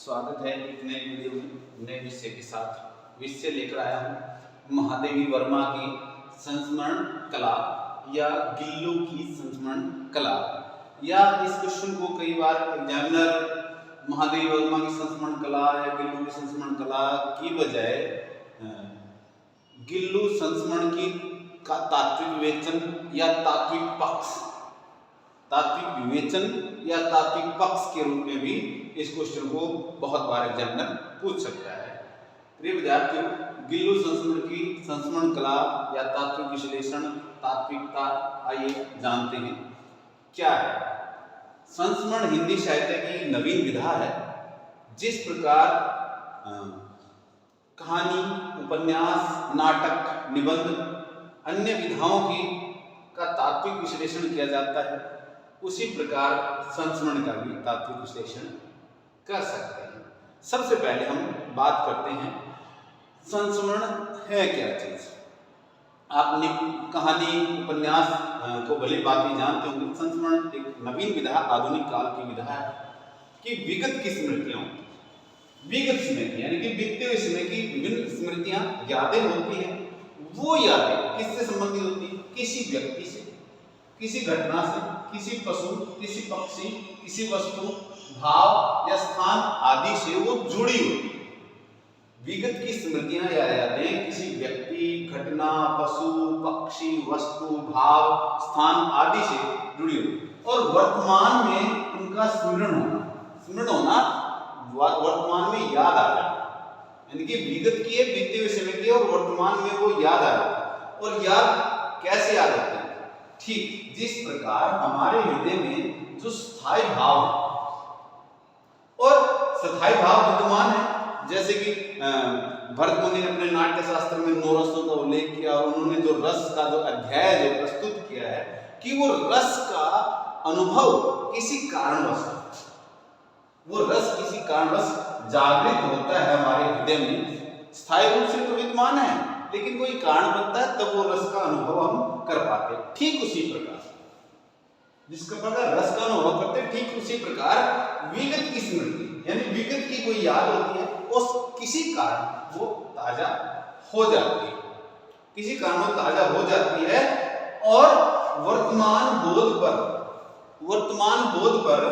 स्वागत है एक नए वीडियो में नए विषय के साथ। विषय लेकर आया हूँ महादेवी वर्मा की संस्मरण कला या गिल्लू की संस्मरण कला। या इस क्वेश्चन को कई बार एग्जामिनर महादेवी वर्मा की संस्मरण कला या गिल्लू की संस्मरण कला की बजाय गिल्लू संस्मरण की का तात्विक विवेचन या तात्विक विवेचन या तात्विक पक्ष के रूप में भी इस क्वेश्चन को बहुत बार एग्जामिनर पूछ सकता है। प्रिय विद्यार्थियों, गिल्लू संस्मरण की संस्मरण कला या तात्विक विश्लेषण तात्विकता आइए जानते हैं क्या है। संस्मरण हिंदी साहित्य की नवीन विधा है। जिस प्रकार कहानी, उपन्यास, नाटक, निबंध अन्य विधाओं की का तात्विक विश्लेषण किया जाता है, उसी प्रकार संस्मरण का भी तात्विक विश्लेषण कर सकते हैं। सबसे पहले हम बात करते हैं संस्मरण है क्या चीज। आपने कहानी, उपन्यास को भली भांति जानते होंगे। संस्मरण एक नवीन विधा, आधुनिक काल की विधा है कि विगत की स्मृतियां, विगत स्मृति यानी कि बीते हुए समय की विभिन्न स्मृतियां, यादें होती हैं। वो यादें किससे संबंधित होती है? किसी व्यक्ति से, किसी घटना से, किसी पशु, किसी पक्षी, किसी वस्तु, भाव या स्थान आदि से वो जुड़ी होती है। विगत की स्मृतियां या यादें किसी व्यक्ति, घटना, पशु, पक्षी, वस्तु, भाव, स्थान आदि से जुड़ी होती और वर्तमान में उनका स्मरण होना वर्तमान में याद आ जाए। यानी कि विगत की है, बीते हुए समय की, और वर्तमान में वो याद आ जाता है। और याद कैसे याद होता है? ठीक जिस प्रकार हमारे हृदय में जो स्थायी भाव है और स्थायी भाव विद्यमान है, जैसे कि भरत मुनि ने अपने नाट्य शास्त्र में 9 रसों का उल्लेख किया और उन्होंने जो रस का जो अध्याय जो प्रस्तुत किया है कि वो रस का अनुभव किसी कारणवश जागृत होता है हमारे हृदय में। स्थायी रूप से तो विद्यमान है, लेकिन कोई कारण बनता है तब वो रस का अनुभव हम कर पाते। ठीक उसी प्रकार जिस प्रकार रस का अनुभव करते, ठीक उसी प्रकार विगत की स्मृति यानी विगत की कोई याद होती है, उस किसी कारण वो ताजा हो जाती है, किसी कारण वो ताजा हो जाती है और वर्तमान बोध पर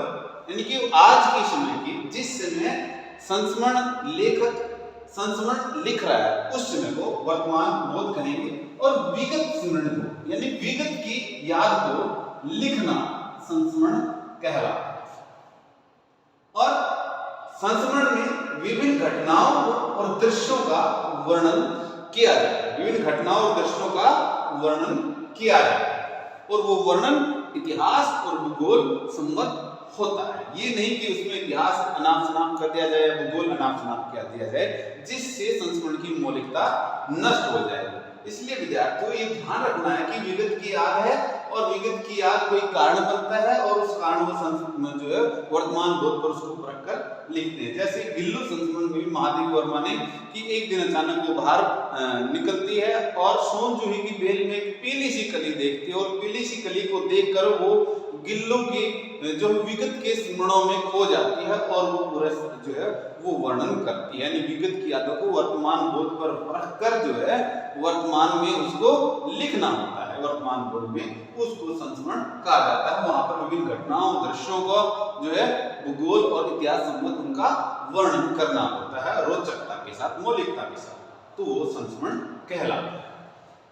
यानी कि आज के समय की, जिस समय संस्मरण लिख रहा है उस समय को वर्तमान बोध कहेंगे। और विगत स्मरण को यानी विगत की याद को लिखना संस्मरण कहलाता है। और संस्मरण में विभिन्न घटनाओं और दृश्यों का वर्णन किया जाता है। विभिन्न घटनाओं और दृश्यों का वर्णन किया जाता है और वो वर्णन इतिहास और भूगोल संबद्ध होता है। ये नहीं कि उसमें इतिहास अनाप शनाप कर दिया जाए या भूगोल अनाप शनाप कर दिया जाए, जिससे संस्मरण की मौलिकता नष्ट हो जाएगी। इसलिए विद्यार्थियों ये ध्यान रखना है कि विगत की याद है और विगत की याद कोई कारण बनता है और उस कारण वो जो है वर्तमान बोध पर उसको परख कर लिखते हैं। जैसे गिल्लू संस्मरण में भी महादेवी वर्मा ने कि एक दिन अचानक वो बाहर निकलती है और सोनजूही की बेल में एक पीली सी कली देखती है और पीली सी कली को देखकर वो गिल्लू की जो विगत के स्मरणों में खो जाती है और वो पूरा जो है वो वर्णन करती है। यानी विगत की यादों को वर्तमान बोध पर परख कर जो है वर्तमान में उसको लिखना होता है। वर्तमान बोध में उसको संस्मरण कहा जाता है। वहां पर विभिन्न घटनाओं, दृश्यों को जो है भूगोल और इतिहास संबंध उनका वर्णन करना होता है रोचकता के साथ, मौलिकता के साथ, तो वो संस्मरण कहलाता है।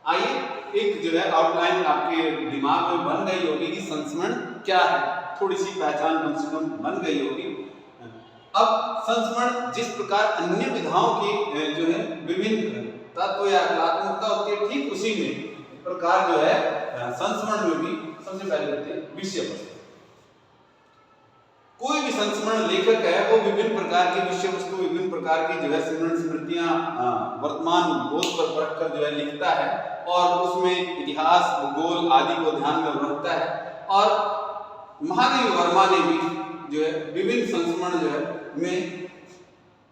आइए एक जो है आउटलाइन आपके दिमाग में बन गई होगी कि संस्मरण क्या है, थोड़ी सी पहचान कम से कम बन गई होगी। अब संस्मरण जिस प्रकार अन्य विधाओं की जो है विभिन्न तत्व या कलात्मकता होती है, ठीक उसी में प्रकार जो है संस्मरण में भी सबसे पहले होते हैं विषय वस्तु। कोई भी संस्मरण लेखक है वो विभिन्न प्रकार की विषय वस्तु, विभिन्न प्रकार की जो है स्मृतियां वर्तमान बोध पर परख कर जो है लिखता है और उसमें इतिहास, भूगोल आदि को ध्यान में रखता है। और महादेवी वर्मा ने भी जो है विभिन्न संस्मरण जो है में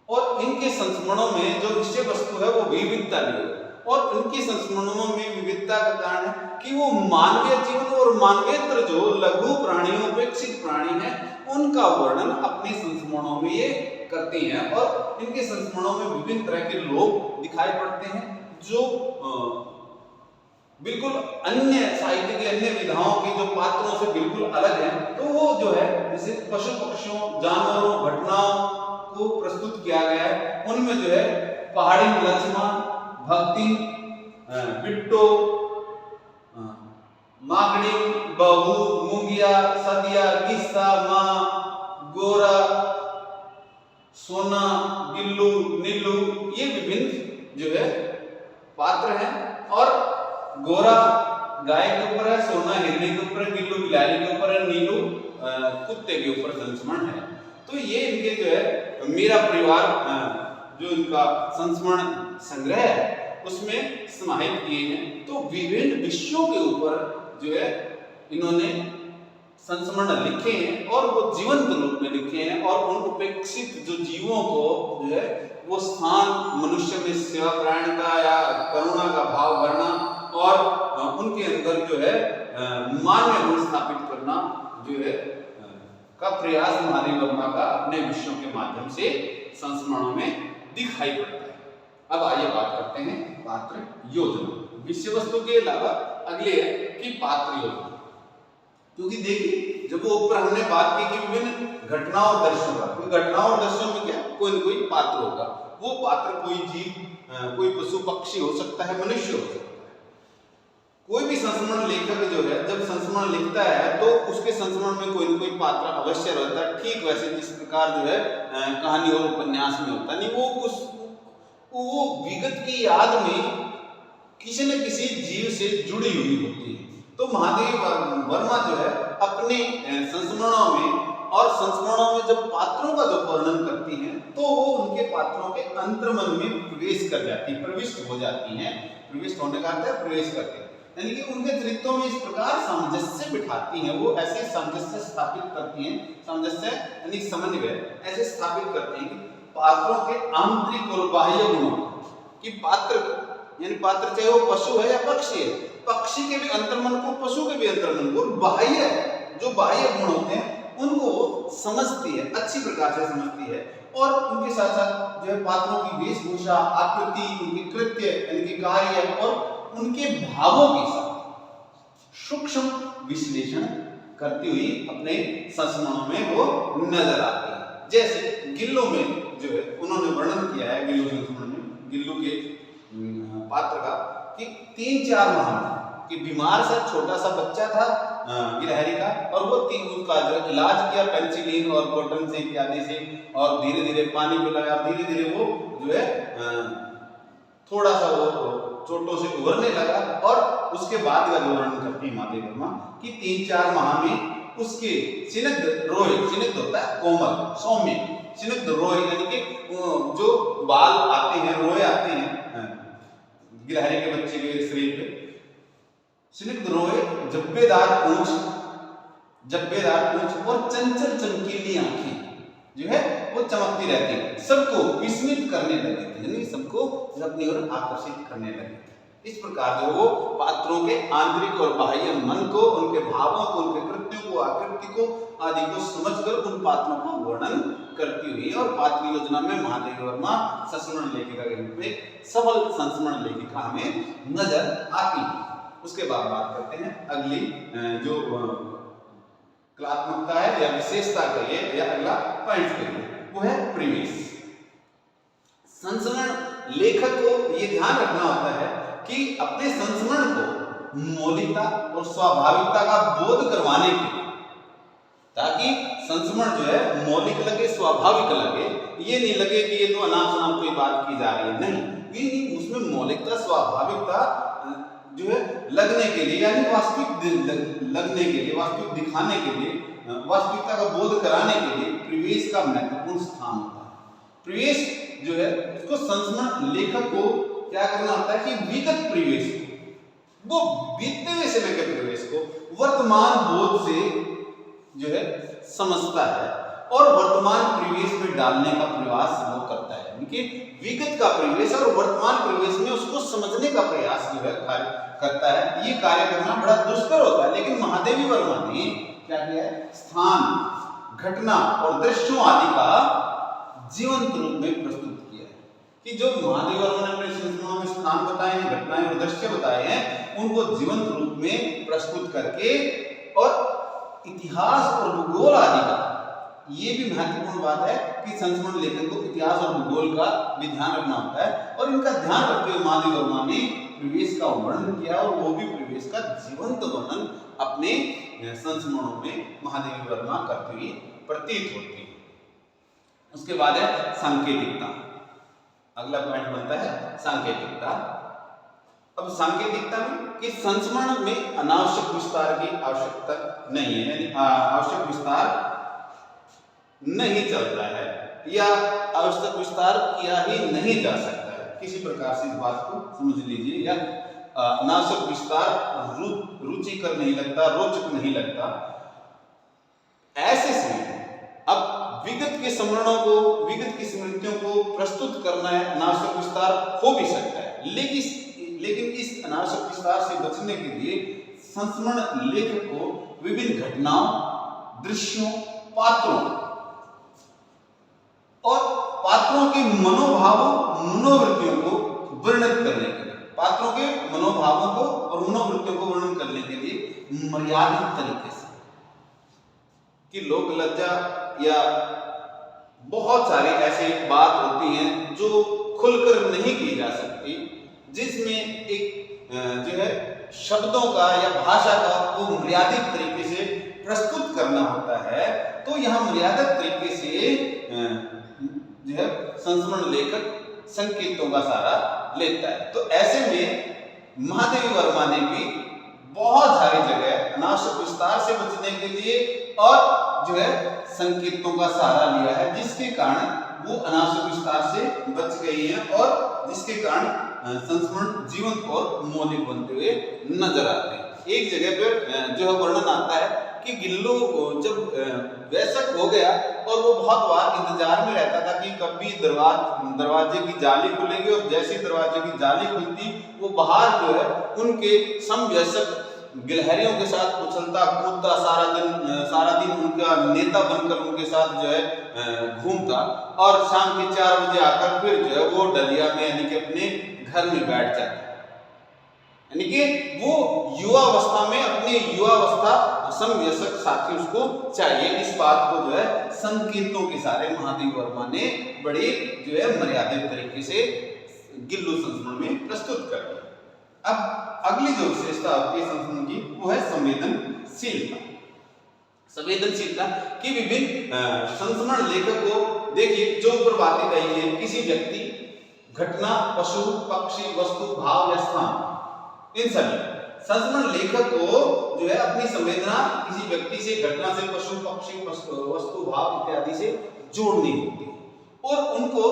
और इनके संस्मरणों में जो विषय वस्तु है वो विविधता ली है। और उनकी संस्मरणों में विविधता का कारण है कि वो मानवीय जीवन और मानवेतर जो लघु प्राणियों, उपेक्षित प्राणी है, उनका वर्णन अपने संस्मरणों में ये करते हैं। और इनके संस्मरणों में विभिन्न तरह के लोग दिखाई पड़ते हैं जो बिल्कुल अन्य साहित्य की अन्य विधाओं के जो पात्रों से बिल्कुल अलग हैं। तो वो जो है जैसे पशु पक्षियों, जानवरों, घटनाओं को प्रस्तुत किया गया है। उनमें जो है पहाड़ी लक्ष्मण, भक्ति, बिट्टो, मागड़ी, बहू, मुंगिया, सदिया, किस्सा, माँ, गोरा, सोना, गिल्लू, नीलू, ये विभिन्न जो है पात्र हैं। और गोरा गाय के ऊपर है, सोना हिरनी के ऊपर है, गिल्लू बिलारी के ऊपर है, नीलू कुत्ते के ऊपर संस्मरण है। तो ये इनके जो है मेरा परिवार जो इनका संस्मरण संग्रह है उसमें समाहित किए हैं। तो विभिन्न विषयों के ऊपर जो है इन्होंने संस्मरण लिखे हैं और वो जीवंत रूप में लिखे हैं। और उन उपेक्षित जो जीवों को जो है वो स्थान, मनुष्य में सेवा परायणता या करुणा का भाव भरना और उनके अंदर जो है मान्य गुण स्थापित करना जो है का प्रयास महादेव वर्मा का अपने विषयों के माध्यम से संस्मरणों में दिखाई पड़ता है। अब आइए बात करते हैं पात्र योजना। विषय वस्तु के अलावा अगले है कि पात्र योजना। क्योंकि देखिए जब वो ऊपर हमने बात की कि विभिन्न घटनाओं और दृश्यों का, तो घटनाओं और दृश्यों में क्या कोई न कोई पात्र होगा। वो पात्र कोई जीव, कोई पशु पक्षी हो सकता है, मनुष्य हो सकता है। कोई भी संस्मरण लेखक जो है जब संस्मरण लिखता है तो उसके संस्मरण में कोई न कोई पात्र अवश्य रहता है। ठीक वैसे जिस प्रकार जो है कहानी और उपन्यास में होता नहीं, वो विगत की याद में किसी न किसी जीव से जुड़ी हुई होती है। तो महादेव वर्मा जो है अपने संस्मरणों में और संस्मरणों में जब पात्रों का जो वर्णन करती हैं तो वो उनके पात्रों के अंतर्मन में प्रवेश कर जाती है, प्रविष्ट हो जाती हैं। प्रविष्ट होने का अर्थ है प्रवेश करते हैं, यानी कि उनके चरित्रों में इस प्रकार सामंजस्य बिठाती हैं। वो ऐसे सामंजस्य स्थापित करती हैं, सामंजस्य यानी समन्वय ऐसे स्थापित करते हैं कि पात्रों के आंतरिक और बाह्य गुणों की पात्र यानी पात्र चाहे वो पशु है या पक्षी है, पक्षी के भी अंतर्मन को, पशु के भी अंतर्मन को, बाह्य जो बाह्य गुण होते हैं उनको समझती है, अच्छी प्रकार से समझती है। और उनके साथ साथ जो है पात्रों की वेशभूषा, आकृति, उनके कृत्य यानी कि कार्य और उनके भावों के साथ सूक्ष्म विश्लेषण करती हुई अपने संस्मरणों में वो नजर आती है। जैसे गिल्लू में जो है उन्होंने वर्णन किया है, गिल्लू संस्मरण में गिल्लू के पात्र का कि 3-4 माह कि बीमार सा छोटा सा बच्चा था गिलहरी का, और वो उसका जो इलाज किया पेनिसिलिन और कॉटन से इत्यादि से, और धीरे धीरे पानी पिलाया, धीरे धीरे वो जो है थोड़ा सा वो चोटों से उभरने लगा। और उसके बाद का वर्णन करती है महादेव वर्मा कि 3-4 माह में उसके स्निग्ध रोए, स्निग्ध होता है कोमल, सौम्य, स्निग्ध रोए यानी कि जो बाल आते हैं, रोए आते हैं गिलहरी के बच्चे के शरीर पे, स्निग्ध रोए, जब्बेदार पूंछ और चंचल चमकीली आंखें जो है वो चमकती रहती है, सबको विस्मित करने लगी थी, यानी सबको अपनी ओर आकर्षित करने लगी थी। इस प्रकार जो वो पात्रों के आंतरिक और बाह्य मन को, उनके भावों को, उनके कृत्यों को, आकृति को आदि को समझकर उन पात्रों का वर्णन करती हुई और पात्र योजना में महादेव वर्मा संस्मरण लेखिका के रूप में सबल संस्मरण लेखिका हमें नजर आती है। उसके बाद बात करते हैं अगली जो कलात्मकता है या विशेषता कहिए या अगला पॉइंट कहिए, वो है परिवेश। संस्मरण लेखक को ये ध्यान रखना होता है कि अपने संस्मरण को मौलिकता और स्वाभाविकता का बोध करवाने के लिए, ताकि संस्मरण जो है मौलिक लगे, स्वाभाविक लगे, ये नहीं लगे कि ये तो अनाप शनाप कोई बात की जा रही है, नहीं, उसमें मौलिकता, स्वाभाविकता जो है लगने के लिए, यानी वास्तविक लगने के लिए, वास्तविक दिखाने के लिए, वास्तविकता का बोध कराने के लिए परिवेश का महत्वपूर्ण स्थान होता है। परिवेश जो है उसको संस्मरण लेखक को क्या करना होता है कि विगत परिवेश वो बीतते हुए समय के परिवेश को वर्तमान बोध से जो है समझता है और वर्तमान परिवेश में डालने का प्रयास वो करता है, यानी कि विगत का परिवेश और वर्तमान परिवेश में उसको समझने का प्रयास जो है करता है। ये कार्य करना बड़ा दुष्कर होता है, लेकिन महादेवी वर्मा ने क्या किया है, स्थान, घटना और दृश्यों आदि का जीवंत रूप में प्रस्तुत किया है। कि जो महादेव वर्मा ने अपने संस्मरणों में स्थान बताए हैं, घटनाएं और दृश्य बताए हैं, उनको जीवंत रूप में प्रस्तुत करके और इतिहास और भूगोल आदि का, ये भी महत्वपूर्ण बात है कि संस्मरण लेखन को इतिहास और भूगोल का भी ध्यान रखना होता है, और इनका ध्यान रखते हुए महादेव वर्मा ने परिवेश का वर्णन किया, और वो भी परिवेश का जीवंत वर्णन अपने संस्मरणों में महादेव वर्मा करते हुए प्रतीत होती है। उसके बाद है सांकेतिकता। अगला पॉइंट बनता है सांकेतिकता। अब सांकेतिकता में कि संस्मरण में अनावश्यक विस्तार की आवश्यकता नहीं है, यानी आवश्यक विस्तार नहीं चलता है या आवश्यक विस्तार किया ही नहीं जा सकता है। किसी प्रकार से इस बात को समझ लीजिए, या अनावश्यक विस्तार रुचिकर नहीं लगता, रोचक नहीं लगता। ऐसे समय अब विगत के स्मरणों को, विगत की स्मृतियों को प्रस्तुत करना है, अनावश्यक विस्तार हो भी सकता है, लेकिन इस अनावश्यक विस्तार से बचने के लिए संस्मरण लेखक को विभिन्न घटनाओं, दृश्यों, पात्रों और पात्रों के मनोभावों, मनोवृत्तियों को वर्णन करने के लिए, पात्रों के मनोभावों को और मनोवृत्तियों को वर्णन करने के लिए मर्यादित तरीके से, कि लोक लज्जा या बहुत सारी ऐसी बात होती हैं जो खुलकर नहीं की जा सकती, जिसमें एक जो है शब्दों का या भाषा का वो मर्यादित तरीके से प्रस्तुत करना होता है। तो यहाँ मर्यादित तरीके से जो है संस्मरण लेखक संकेतों का सहारा लेता है। तो ऐसे में महादेव वर्मा ने भी बहुत सारी जगह अनावश्यक विस्तार से बचने के लिए और जो है संकेतों का सहारा लिया है, जिसके कारण वो अनावश्यक विस्तार से बच गई है और जिसके कारण संस्मरण जीवंत और मौलिक बनते हुए नजर आते हैं। एक जगह पर जो है वर्णन आता है कि गिल्लू जब वयस्क हो गया और वो बहुत बार इंतजार में रहता था कि कभी दरवाजे की जाली खुलेगी, और जैसे दरवाजे की जाली खुलती वो बाहर जो है उनके समवयस्क गिलहरियों के साथ उछलता कूदता सारा दिन उनका नेता बनकर उनके साथ जो है घूमता, और शाम के 4 बजे आकर फिर जो है वो डलिया में यानी कि अपने घर में बैठ जाता, यानी कि वो युवावस्था में अपनी युवावस्था समवयस्क साथी उसको चाहिए। इस बात को जो है संकेतों के सारे महादेव वर्मा ने बड़े जो है मर्यादित तरीके से गिल्लू संस्मरण में प्रस्तुत कर दिया। अब अगली जो विशेषता होती है संस्मरण की वो है संवेदनशीलता। संवेदनशीलता की विभिन्न संस्मरण लेखक को देखिए, जो ऊपर बातें कही है, किसी व्यक्ति, घटना, पशु, पक्षी, वस्तु, भाव या स्थान, इन सभी संस्मरण लेखक को जो है अपनी संवेदना किसी व्यक्ति से, घटना से, पशु, पक्षी, वस्तु, भाव इत्यादि से जोड़नी होती है और उनको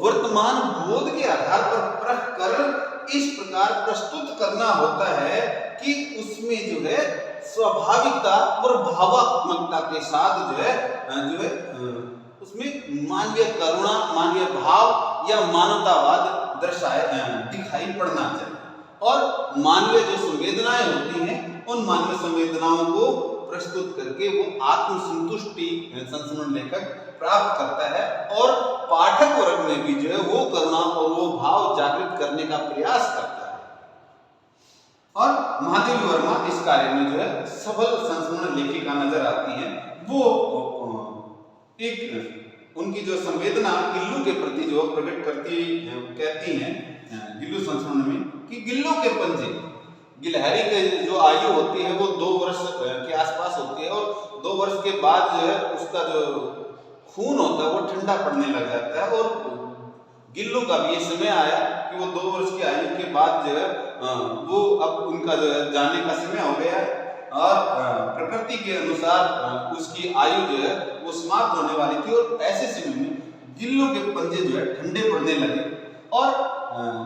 वर्तमान बोध के आधार पर परख कर इस प्रकार प्रस्तुत करना होता है कि उसमें जो है स्वाभाविकता और भावात्मकता के साथ जो है उसमें मानवीय करुणा, मानवीय भाव या मानवतावाद दिखाई पड़ना चाहिए, और मानवीय जो संवेदनाएं होती हैं उन मानवीय संवेदनाओं को प्रस्तुत करके वो आत्मसंतुष्टि संस्मरण लेखक प्राप्त करता है और पाठक वर्ग में भी जो है वो करुणा और वो भाव जागृत करने का प्रयास करता है। और महादेव वर्मा इस कार्य में जो है सफल संस्मरण लेखिका नजर आती है। वो एक उनकी जो संवेदना गिल्लू के प्रति जो प्रकट करती कहती हैं गिल्लू संस्मरण में कि गिल्लू के पंजे, गिलहरी के जो आयु होती है वो 2 वर्ष के आसपास होती है, और 2 वर्ष के बाद जो है उसका जो खून होता है वो ठंडा पड़ने लग जाता है, और गिल्लू का भी ये समय आया कि वो 2 वर्ष की आयु के बाद जो है वो अब उनका जो है जाने का समय हो गया है, और प्रकृति के अनुसार उसकी आयु जो है वो समाप्त होने वाली थी, और ऐसे समय में गिल्लू के पंजे जो है ठंडे पड़ने लगे, और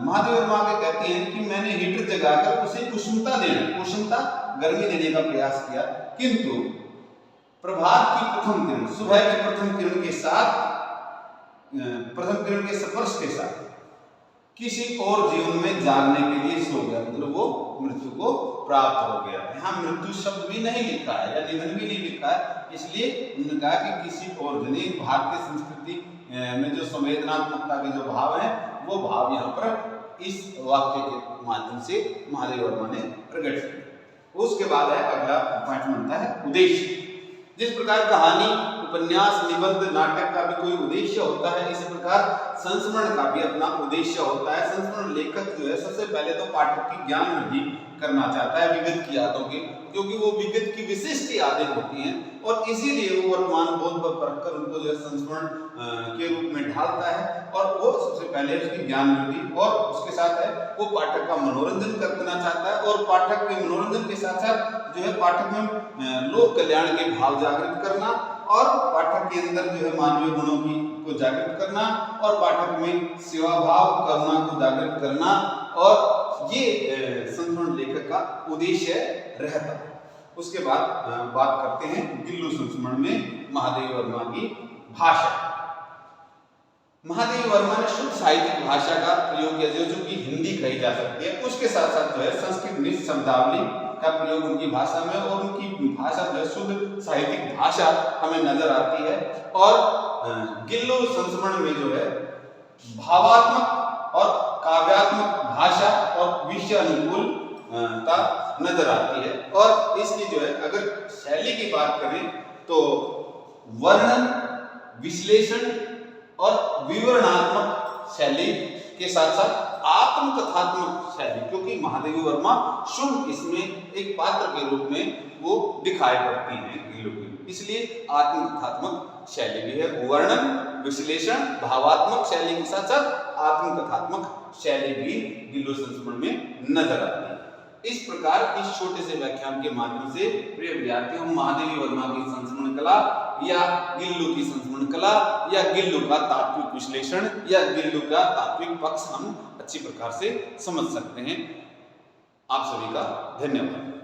महादेव वर्मा आगे कहते हैं कि मैंने हीटर जगाकर उसे उष्णता गर्मी देने का प्रयास किया, किंतु प्रभात की प्रथम किरण, सुबह के प्रथम किरण के स्पर्श के साथ किसी और जीवन में जागने के लिए सो गया, मतलब वो मृत्यु को प्राप्त हो गया। यहाँ मृत्यु शब्द भी नहीं लिखा है या निधन भी नहीं लिखा है, इसलिए उन्होंने कहा कि किसी और जने। भारतीय संस्कृति में जो संवेदनात्मकता के जो भाव है वो भाव यहाँ पर इस वाक्य के माध्यम से महादेव वर्मा ने प्रकट किया। उसके बाद है अगला पॉइंट बनता है उद्देश्य। जिस प्रकार कहानी, उपन्यास, निबंध, नाटक का भी कोई उद्देश्य होता है, इसी प्रकार संस्मरण का भी अपना उद्देश्य होता है। संस्मरण लेखक जो है सबसे पहले तो पाठक की ज्ञान वृद्धि करना चाहता है विगत की यादों की, क्योंकि वो विगत की विशिष्ट यादें होती हैं और इसीलिए वो वर्तमान बोध पर परखकर उनको जो है संस्मरण के रूप में ढालता है। और वो सबसे पहले उसकी ज्ञान वृद्धि और उसके साथ है वो पाठक का मनोरंजन करना चाहता है, और पाठक के मनोरंजन के साथ साथ जो है पाठक में लोक कल्याण के भाव जागृत करना और पाठक के अंदर जो है मानवीय गुणों को जागृत करना और पाठक में सेवा भाव, करुणा को जागृत करना, और ये संस्मरण लेखक का उद्देश्य रहता है। उसके बाद बात करते हैं गिल्लू संस्मरण में महादेव वर्मा की भाषा। महादेव वर्मा ने शुद्ध साहित्यिक भाषा का प्रयोग किया, जो कि हिंदी कही जा सकती है। उसके साथ साथ जो है संस्कृत निज शब्दावली का प्रयोग उनकी भाषा में, और उनकी भाषा जो है शुद्ध साहित्यिक भाषा हमें नजर आती है। और गिल्लू संस्मरण में जो है भावात्मक और काव्यात्मक भाषा और विषय अनुकूलता नजर आती है। और इसकी जो है अगर शैली की बात करें तो वर्णन, विश्लेषण और विवरणात्मक शैली के साथ साथ आत्मकथात्मक शैली, क्योंकि महादेवी वर्मा शुंभ इसमें एक पात्र के रूप में वो दिखाई पड़ती हैं गिल्लू की, इसलिए आत्मकथात्मक शैली भी है। वर्णन, विश्लेषण, भावात्मक शैली के साथ साथ आत्मकथात्मक शैली भी गिल्लू संस्मरण में नजर आती है। इस प्रकार इस छोटे से व्याख्यान के माध्यम से प्रिय विद्यार्थियों महादेवी वर्मा की संस्मरण कला या गिल्लू की संस्मरण कला या गिल्लू का तात्विक विश्लेषण या गिल्लू का तात्विक पक्ष हम अच्छी प्रकार से समझ सकते हैं। आप सभी का धन्यवाद।